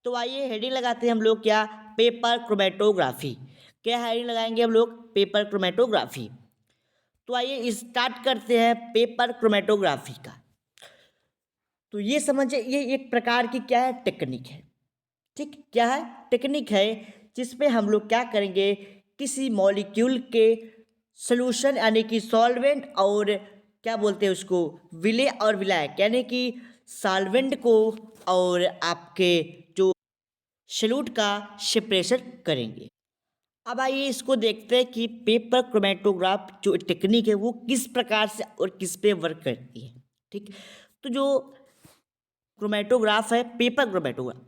तो आइए हेडिंग लगाते हैं हम लोग क्या, पेपर क्रोमेटोग्राफी। क्या हेडिंग लगाएंगे हम लोग, पेपर क्रोमेटोग्राफी। तो आइए स्टार्ट करते हैं पेपर क्रोमेटोग्राफी का। तो ये समझिए, ये एक प्रकार की क्या है, टेक्निक है। ठीक, क्या है, टेक्निक है, जिसमें हम लोग क्या करेंगे, किसी मॉलिक्यूल के सोल्यूशन यानी कि सॉल्वेंट और क्या बोलते हैं उसको, विलेय और विलायक, यानी कि सॉल्वेंट को और आपके जो सॉल्यूट का सेपरेशन करेंगे। अब आइए इसको देखते हैं कि पेपर क्रोमेटोग्राफ जो टेक्निक है वो किस प्रकार से और किस पे वर्क करती है। ठीक, तो जो क्रोमेटोग्राफ है, पेपर क्रोमेटोग्राफ,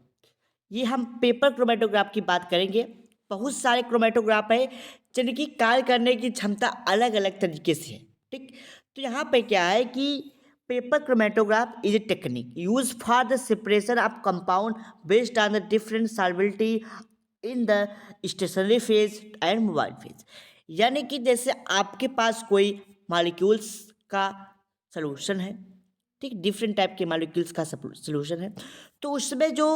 ये हम पेपर क्रोमेटोग्राफ की बात करेंगे। बहुत सारे क्रोमेटोग्राफ है जिनकी कार्य करने की क्षमता अलग अलग तरीके से है। ठीक, तो यहाँ पे क्या है कि paper chromatograph is a technique use for the separation of compound based on the different solubility in the stationary phase and mobile phase. यानी कि जैसे आपके पास कोई मॉलिक्यूल्स का सॉल्यूशन है, ठीक, डिफरेंट टाइप के मॉलिक्यूल्स का सॉल्यूशन है, तो उसमें जो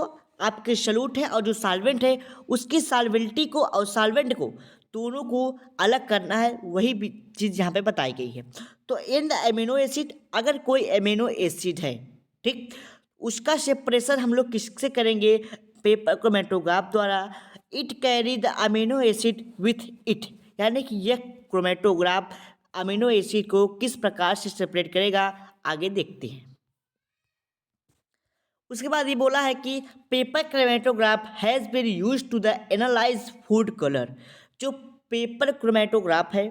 आपके सॉल्यूट है और जो सॉल्वेंट है, उसकी सॉल्बिलिटी को और सॉल्वेंट को दोनों को अलग करना है, वही भी चीज़ यहाँ पे बताई गई है। तो इन द एमिनो एसिड, अगर कोई एमिनो एसिड है, ठीक, उसका सेपरेशन हम लोग किससे करेंगे, पेपर क्रोमेटोग्राफ द्वारा। It carry the amino acid with it, यानी कि यह क्रोमेटोग्राफ अमीनो एसिड को किस प्रकार से सेपरेट करेगा, आगे देखते हैं। उसके बाद ये बोला है कि paper chromatograph has been use to the analyse food colour. जो पेपर क्रोमेटोग्राफ है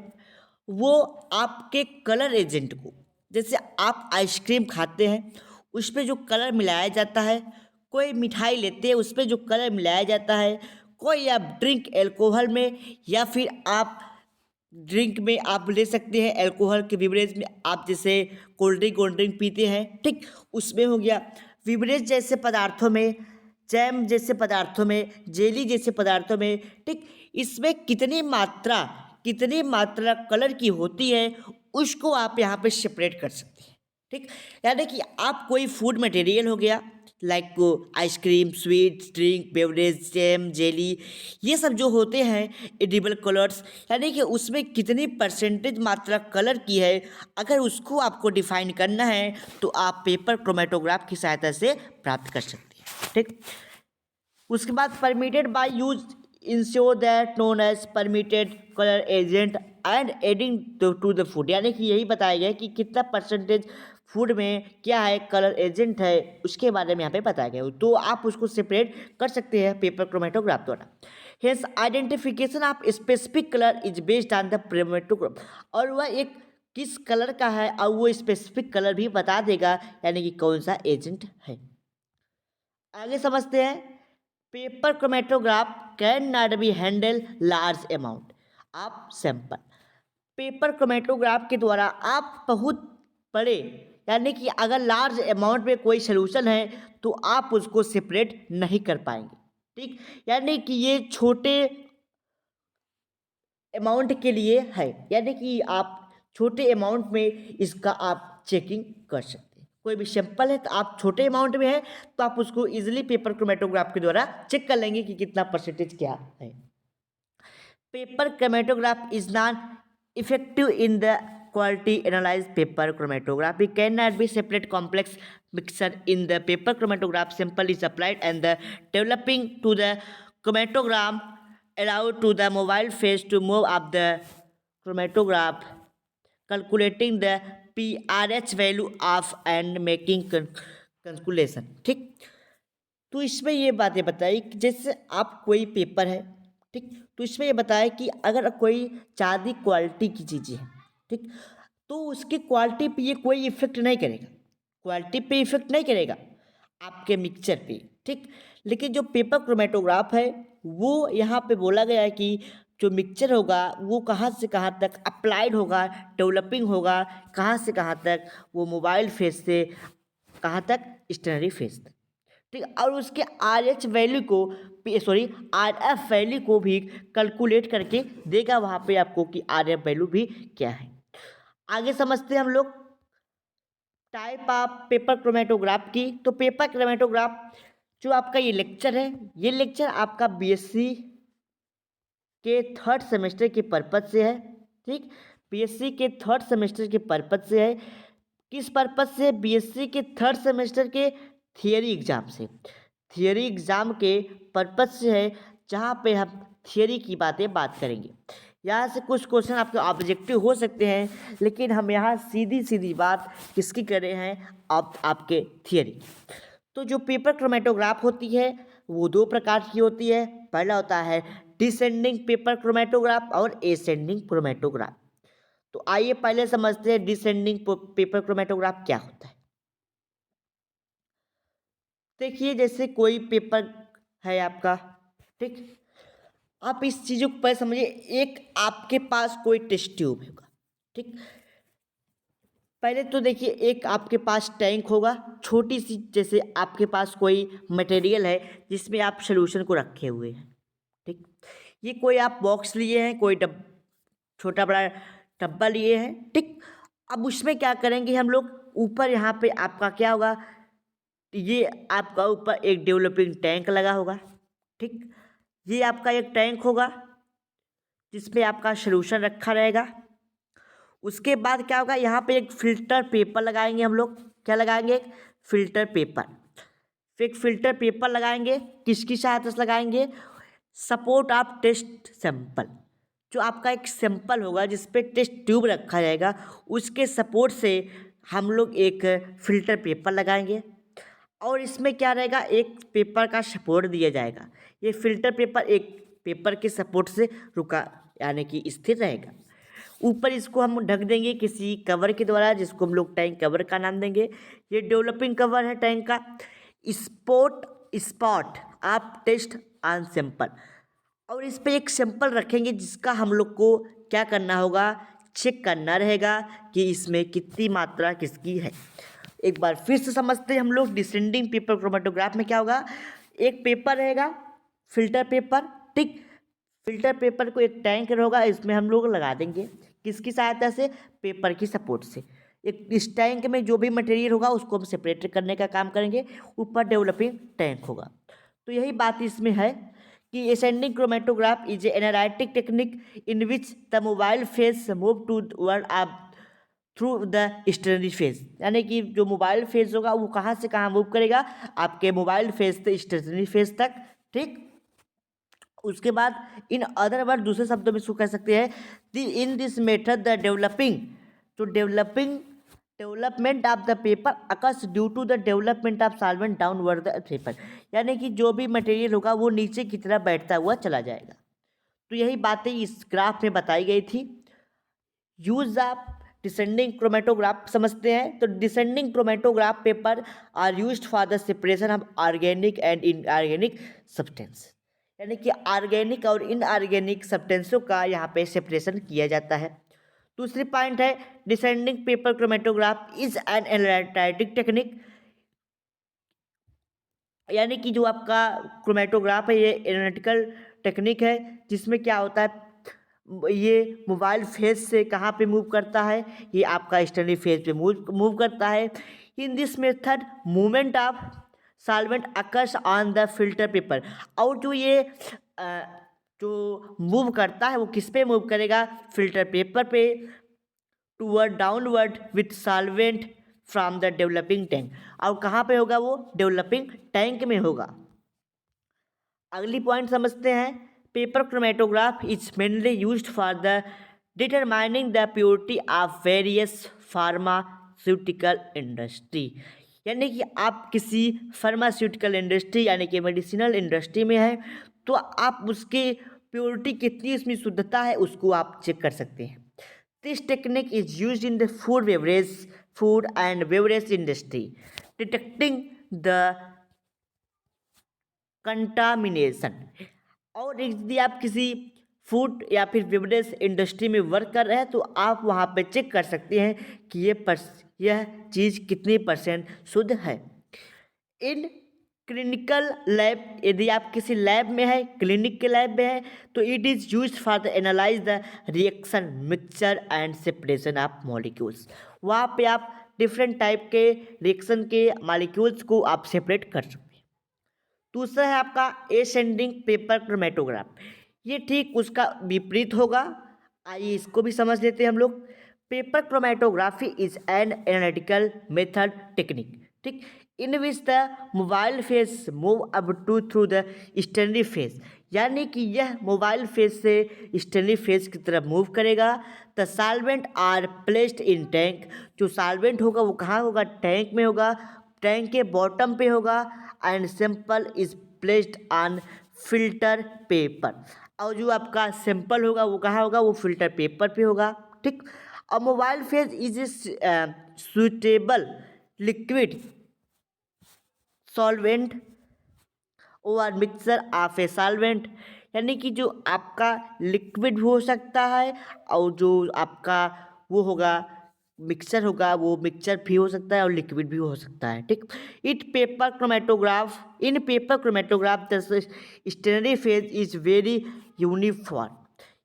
वो आपके कलर एजेंट को, जैसे आप आइसक्रीम खाते हैं उस पर जो कलर मिलाया जाता है, कोई मिठाई लेते हैं उस पर जो कलर मिलाया जाता है, कोई आप ड्रिंक एल्कोहल में, या फिर आप ड्रिंक में आप ले सकते हैं एल्कोहल के बिवरेज में, आप जैसे कोल्ड ड्रिंक पीते हैं, ठीक, उसमें हो गया। बिवरेज जैसे पदार्थों में, जैम जैसे पदार्थों में, जेली जैसे पदार्थों में, ठीक, इसमें कितनी मात्रा कलर की होती है उसको आप यहाँ पे सेपरेट कर सकते हैं। ठीक, यानी कि आप कोई फूड मटेरियल हो गया, like ice cream, sweets, drink, beverage, jam, jelly, ये सब जो होते हैं एडिबल कलर्स, यानी कि उसमें कितनी परसेंटेज मात्रा कलर की है, अगर उसको आपको डिफाइन करना है तो आप पेपर क्रोमेटोग्राफ की सहायता से प्राप्त कर सकते हैं। ठीक, उसके बाद permitted by use ensure that known as permitted colour agent and adding to the food, यानी कि यही बताया गया कि कितना परसेंटेज फूड में क्या है, कलर एजेंट है, उसके बारे में यहाँ पे बताया गया, तो आप उसको सेपरेट कर सकते हैं पेपर क्रोमेटोग्राफ द्वारा। Hence identification of specific colour is based on the chromatograph, और वह एक किस कलर का है और वो स्पेसिफिक कलर भी बता देगा, यानी कि कौन सा एजेंट है। आगे समझते हैं, paper chromatograph can not be handle large amount of sample. Paper chromatograph के द्वारा आप बहुत बड़े, यानी कि अगर लार्ज अमाउंट में कोई सोल्यूशन है तो आप उसको सेपरेट नहीं कर पाएंगे। ठीक, यानी कि ये छोटे अमाउंट के लिए है, यानी कि आप छोटे अमाउंट में इसका आप चेकिंग कर सकते हैं। कोई भी सैंपल है तो आप छोटे अमाउंट में है तो आप उसको इजीली पेपर क्रोमेटोग्राफ के द्वारा चेक कर लेंगे कि कितना परसेंटेज क्या है। Paper chromatograph is not effective in the quality analyze paper chromatography cannot be separate complex mixture in the paper chromatograph sample is applied and the developing to the chromatogram allowed to the mobile phase to move up the chromatograph calculating the PRH value of and making calculation। ठीक, तो इसमें ये बातें बताई कि जैसे आप कोई पेपर है, ठीक, तो इसमें ये बताया कि अगर कोई ज़्यादा क्वालिटी की चीज़ें हैं, ठीक, तो उसकी क्वालिटी पे ये कोई इफेक्ट नहीं करेगा, क्वालिटी पे इफेक्ट नहीं करेगा आपके मिक्सचर पे। ठीक, लेकिन जो पेपर क्रोमेटोग्राफ है वो यहाँ पे बोला गया है कि जो मिक्सचर होगा वो कहाँ से कहाँ तक अप्लाइड होगा, डेवलपिंग होगा, कहाँ से कहाँ तक, वो मोबाइल फेज से कहाँ तक, स्टेशनरी फेज तक। ठीक, और उसके आर एच वैल्यू को, सॉरी आर एफ वैल्यू को भी कैलकुलेट करके देगा वहाँ पे आपको कि आर एफ वैल्यू भी क्या है। आगे समझते हैं हम लोग टाइप ऑफ पेपर क्रोमेटोग्राफ की। तो पेपर क्रोमेटोग्राफ जो आपका ये लेक्चर है, ये लेक्चर आपका बीएससी के थर्ड सेमेस्टर के पर्पज से है। ठीक, बीएससी के थर्ड सेमेस्टर के पर्पज से है। किस पर्पज से? बीएससी के थर्ड सेमेस्टर के थियरी एग्जाम से, थियरी एग्जाम के पर्पज से है, जहाँ पे हम थियरी की बात करेंगे। यहाँ से कुछ क्वेश्चन आपके ऑब्जेक्टिव हो सकते हैं, लेकिन हम यहाँ सीधी सीधी बात किसकी कर रहे हैं? आपके थियरी। तो जो पेपर क्रोमेटोग्राफ होती है वो दो प्रकार की होती है। पहला होता है डिसेंडिंग पेपर क्रोमेटोग्राफ और एसेंडिंग क्रोमेटोग्राफ। तो आइए पहले समझते हैं डिसेंडिंग पेपर क्रोमेटोग्राफ क्या होता है। देखिए, जैसे कोई पेपर है आपका, ठीक, आप इस चीज़ों को पहले समझिए। एक आपके पास कोई टेस्ट ट्यूब होगा, ठीक। पहले तो देखिए, एक आपके पास टैंक होगा, छोटी सी, जैसे आपके पास कोई मटेरियल है जिसमें आप सोल्यूशन को रखे हुए हैं, ठीक। ये कोई आप बॉक्स लिए हैं, कोई छोटा बड़ा डब्बा लिए हैं, ठीक। अब उसमें क्या करेंगे हम लोग? ऊपर यहाँ पे आपका क्या होगा? ये आपका ऊपर एक डेवलपिंग टैंक लगा होगा, ठीक। ये आपका एक टैंक होगा जिसमें आपका सोल्यूशन रखा रहेगा। उसके बाद क्या होगा? यहाँ पे एक फिल्टर पेपर लगाएंगे हम लोग। क्या लगाएंगे? एक फिल्टर पेपर। एक फिल्टर पेपर लगाएंगे, किसकी सहायता से लगाएंगे? Support of test sample. जो आपका एक सैंपल होगा जिस पे टेस्ट ट्यूब रखा जाएगा, उसके सपोर्ट से हम लोग एक फिल्टर पेपर लगाएंगे। और इसमें क्या रहेगा? एक पेपर का सपोर्ट दिया जाएगा। ये फिल्टर पेपर एक पेपर के सपोर्ट से रुका, यानी कि स्थिर रहेगा। ऊपर इसको हम ढक देंगे किसी कवर के द्वारा, जिसको हम लोग टैंक कवर का नाम देंगे। ये डेवलपिंग कवर है टैंक का। स्पॉट आप टेस्ट ऑन सैंपल, और इस पे एक सैंपल रखेंगे जिसका हम लोग को क्या करना होगा? चेक करना रहेगा कि इसमें कितनी मात्रा किसकी है। एक बार फिर से समझते हैं हम लोग। डिसेंडिंग पेपर क्रोमेटोग्राफ में क्या होगा? एक पेपर रहेगा, फिल्टर पेपर, ठीक। फिल्टर पेपर को एक टैंक होगा, इसमें हम लोग लगा देंगे, किसकी सहायता से? पेपर की सपोर्ट से। एक इस टैंक में जो भी मटेरियल होगा उसको हम सेपरेट करने का काम करेंगे। ऊपर डेवलपिंग टैंक होगा। तो यही बात इसमें है कि ascending chromatograph is analytic technique in which the mobile phase move toward up through the stationary phase. यानी कि जो मोबाइल फेज होगा वो कहाँ से कहाँ मूव करेगा? आपके मोबाइल फेज से स्टेशनरी फेज तक, ठीक। उसके बाद इन अदर वर्ड, दूसरे शब्दों में इसको कह सकते हैं in this method the development of the paper occurs due to the development of solvent downward the paper. यानी कि जो भी मटेरियल होगा वो नीचे की तरफ बैठता हुआ चला जाएगा। तो यही बातें इस ग्राफ में बताई गई थी। यूज ऑफ डिसेंडिंग क्रोमेटोग्राफ समझते हैं। तो descending chromatograph paper are used for the separation of organic and inorganic substance. यानी कि ऑर्गेनिक और इनऑर्गेनिक सब्सटेंसों का यहाँ पे सेपरेशन किया जाता है। दूसरी पॉइंट है descending paper chromatograph is an analytic technique. यानी कि जो आपका क्रोमेटोग्राफ है ये एनालिटिकल टेक्निक है, जिसमें क्या होता है? ये मोबाइल फेज से कहाँ पे मूव करता है? ये आपका स्टेशनरी फेज पे मूव करता है। इन this method movement of solvent occurs on the filter paper. और जो ये जो मूव करता है वो किस पे मूव करेगा? फिल्टर पेपर पे, toward downward with solvent from the developing tank. और कहाँ पे होगा वो? डेवलपिंग टैंक में होगा। अगली पॉइंट समझते हैं। Paper chromatograph is mainly used for the determining the purity of various pharmaceutical industry. यानी कि आप किसी फार्मास्यूटिकल इंडस्ट्री यानी कि मेडिसिनल इंडस्ट्री में है, तो आप उसकी प्योरिटी कितनी, उसमें शुद्धता है, उसको आप चेक कर सकते हैं। This technique is used in the food and beverage industry detecting the contamination. और यदि आप किसी फूड या फिर बेवरेज इंडस्ट्री में वर्क कर रहे हैं तो आप वहाँ पे चेक कर सकते हैं कि यह चीज़ कितनी % शुद्ध है। इन क्लिनिकल लैब, यदि आप किसी लैब में है, क्लिनिक के लैब में है, तो it is use for the analyse the reaction mixture and separation of molecules. वहाँ पे आप डिफरेंट टाइप के रिएक्शन के मॉलिक्यूल्स को आप सेपरेट कर सकते हैं। दूसरा है आपका एसेंडिंग पेपर क्रोमेटोग्राफ, ये ठीक उसका विपरीत होगा। आइए इसको भी समझ लेते हैं हम लोग। Paper chromatography is an analytical method technique, ठीक, in which the mobile phase move up to through the stationary phase, यानी कि यह मोबाइल फेस से स्टेनरी फेस की तरफ मूव करेगा। The solvent are placed in tank, जो सॉल्वेंट होगा वो कहाँ होगा, टैंक में होगा, टैंक के बॉटम पे होगा। And sample is placed on filter paper, और जो आपका सैंपल होगा वो कहाँ होगा, वो फिल्टर पेपर पे होगा, ठीक। और mobile face is suitable liquid solvent और मिक्सर ऑफ ए सॉल्वेंट, यानी कि जो आपका लिक्विड भी हो सकता है और जो आपका वो होगा मिक्सचर होगा वो मिक्सचर भी हो सकता है और लिक्विड भी हो सकता है, ठीक। In paper chromatograph the stationary phase is very uniform,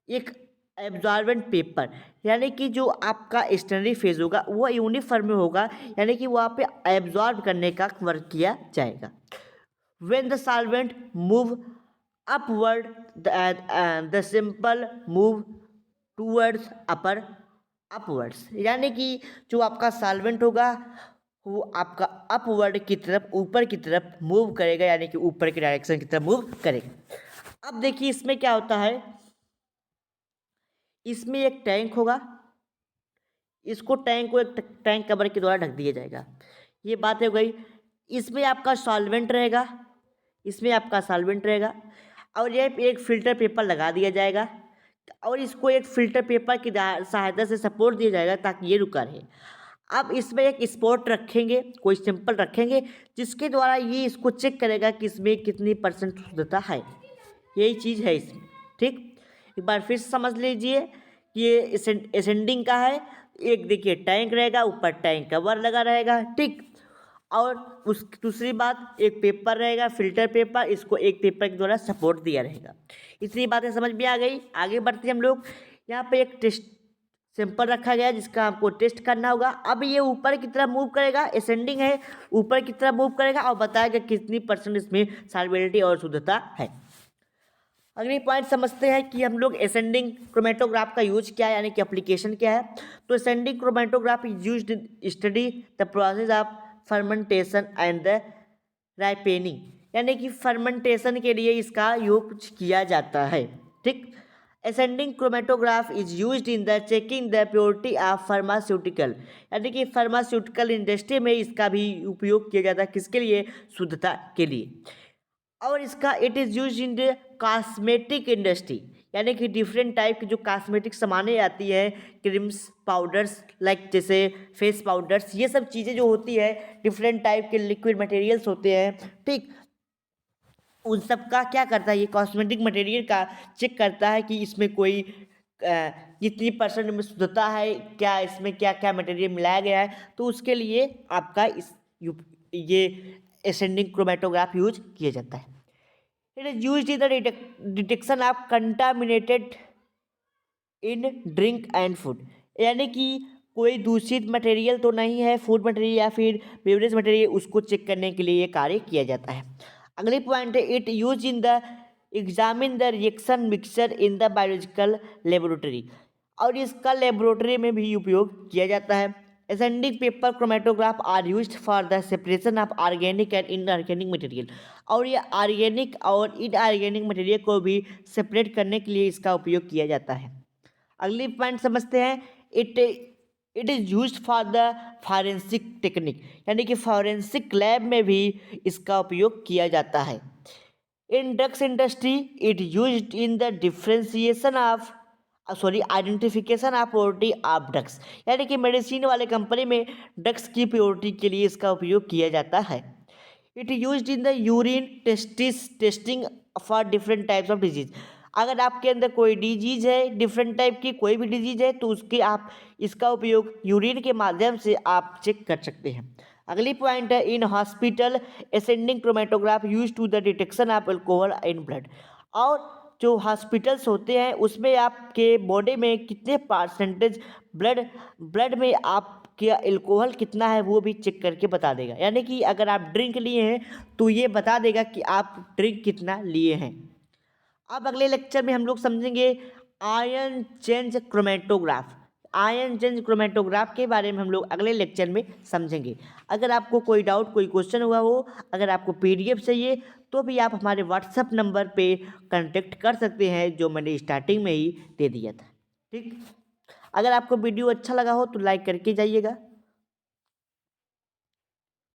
एक एब्जॉर्बेंट पेपर, यानी कि जो आपका स्टेनरी फेज होगा वो यूनिफॉर्म में होगा, यानी कि वहाँ पे एब्जॉर्ब करने का वर्क किया जाएगा। When the solvent move upward, the sample move towards upwards, यानी कि जो आपका सॉल्वेंट होगा वो आपका अपवर्ड की तरफ, ऊपर की तरफ मूव करेगा, यानी कि ऊपर की डायरेक्शन की तरफ मूव करेगा। अब देखिए इसमें क्या होता है, इसमें एक टैंक होगा, इसको टैंक को एक टैंक कवर के द्वारा ढक दिया जाएगा, ये बात हो गई। इसमें आपका सॉल्वेंट रहेगा, इसमें आपका सॉल्वेंट रहेगा, और ये एक फ़िल्टर पेपर लगा दिया जाएगा और इसको एक फ़िल्टर पेपर की सहायता से सपोर्ट दिया जाएगा ताकि ये रुका रहे। अब इसमें एक स्पॉट रखेंगे, कोई सैंपल रखेंगे जिसके द्वारा ये इसको चेक करेगा कि इसमें कितनी % शुद्धता है, यही चीज़ है इसमें, ठीक। एक बार फिर समझ लीजिए कि ये एसेंडिंग का है। एक देखिए टैंक रहेगा, ऊपर टैंक कवर लगा रहेगा, ठीक। और उस दूसरी बात एक पेपर रहेगा, फिल्टर पेपर, इसको एक पेपर के द्वारा सपोर्ट दिया रहेगा। इतनी बातें समझ में आ गई। आगे बढ़ते हैं हम लोग। यहाँ पे एक टेस्ट सैंपल रखा गया जिसका आपको टेस्ट करना होगा। अब ये ऊपर की तरफ मूव करेगा, एसेंडिंग है, ऊपर की तरफ मूव करेगा और बताएगा कितनी % इसमें सॉल्वेबिलिटी और शुद्धता है। अगली पॉइंट समझते हैं कि हम लोग एसेंडिंग क्रोमेटोग्राफ का यूज क्या है, यानी कि एप्लीकेशन क्या है। तो ascending chromatograph is used in study the process of fermentation and the ripening, यानी कि फर्मेंटेशन के लिए इसका यूज किया जाता है, ठीक। Ascending chromatograph is used in the checking the purity of pharmaceutical, यानी कि फार्मास्यूटिकल इंडस्ट्री में इसका भी उपयोग किया जाता है, किसके लिए, शुद्धता के लिए। और इसका it is use in the cosmetic industry, यानी कि डिफरेंट टाइप की जो कॉस्मेटिक सामानें आती है, क्रीम्स, पाउडर्स, लाइक जैसे फेस पाउडर्स, ये सब चीज़ें जो होती है, डिफरेंट टाइप के लिक्विड मटेरियल्स होते हैं, ठीक। उन सब का क्या करता है, ये कॉस्मेटिक मटेरियल का चेक करता है कि इसमें कोई कितनी % में शुद्धता है, क्या इसमें क्या क्या मटेरियल मिलाया गया है। तो उसके लिए आपका ये एसेंडिंग क्रोमेटोग्राफ यूज किया जाता है। It is use in the detection of contaminated in drink and food, यानी कि कोई दूषित मटेरियल तो नहीं है फूड मटेरियल या फिर बेवरेज मटेरियल, उसको चेक करने के लिए ये कार्य किया जाता है। अगली पॉइंट है it use in the examine the reaction mixture in the biological laboratory, और इसका लेबोरेटरी में भी उपयोग किया जाता है। Ascending paper chromatograph are used for the separation of organic and inorganic material, और ये ऑर्गेनिक और इनऑर्गेनिक मटेरियल को भी सेपरेट करने के लिए इसका उपयोग किया जाता है। अगली पॉइंट समझते हैं it is use for the forensic technique, यानी कि फॉरेंसिक लैब में भी इसका उपयोग किया जाता है। In drugs industry it use in the differentiation of identification of purity of drugs, यानी कि मेडिसिन वाले कंपनी में ड्रग्स की प्योरिटी के लिए इसका उपयोग किया जाता है। It use in the urine testing for different types of disease, अगर आपके अंदर कोई डिजीज है, डिफरेंट टाइप की कोई भी डिजीज है, तो उसके आप इसका उपयोग यूरिन के माध्यम से आप चेक कर सकते हैं। अगली पॉइंट है in hospital ascending chromatograph use to the detection of alcohol in blood, और जो हॉस्पिटल्स होते हैं उसमें आपके बॉडी में कितने % ब्लड में आप कि अल्कोहल कितना है वो भी चेक करके बता देगा। यानी कि अगर आप ड्रिंक लिए हैं तो ये बता देगा कि आप ड्रिंक कितना लिए हैं। अब अगले लेक्चर में हम लोग समझेंगे ion change chromatograph. Ion change chromatograph के बारे में हम लोग अगले लेक्चर में समझेंगे। अगर आपको कोई डाउट, कोई क्वेश्चन हुआ हो, अगर आपको पीडीएफ चाहिए तो भी आप हमारे व्हाट्सएप नंबर पे कांटेक्ट कर सकते हैं, जो मैंने स्टार्टिंग में ही दे दिया था। ठीक, अगर आपको वीडियो अच्छा लगा हो तो लाइक करके जाइएगा।